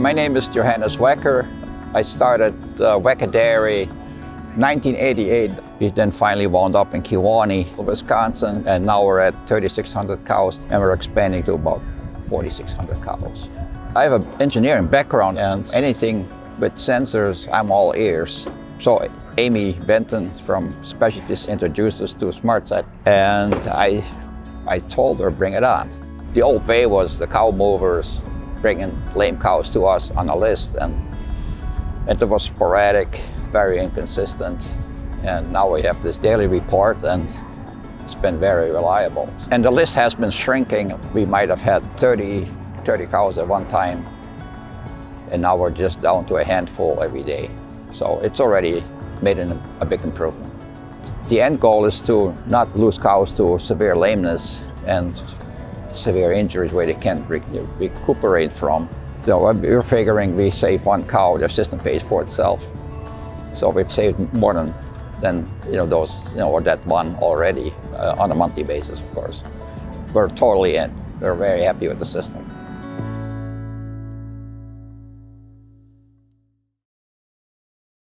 My name is Johannes Wakker. I started Wakker Dairy 1988. We then finally wound up in Kewaunee, Wisconsin, and now we're at 3,600 cows and we're expanding to about 4,600 cows. I have an engineering background and anything with sensors, I'm all ears. So Amy Benton from Specialties introduced us to SmartSight, and I told her, bring it on. The old way was the cow movers bringing lame cows to us on a list, and it was sporadic, very inconsistent. And now we have this daily report, and it's been very reliable. And the list has been shrinking. We might have had 30 cows at one time, and now we're just down to a handful every day. So it's already made a big improvement. The end goal is to not lose cows to severe lameness and severe injuries where they can't recuperate from. So we're figuring we save one cow, the system pays for itself. So we've saved more than those, or that one already on a monthly basis, of course. We're totally in. We're very happy with the system.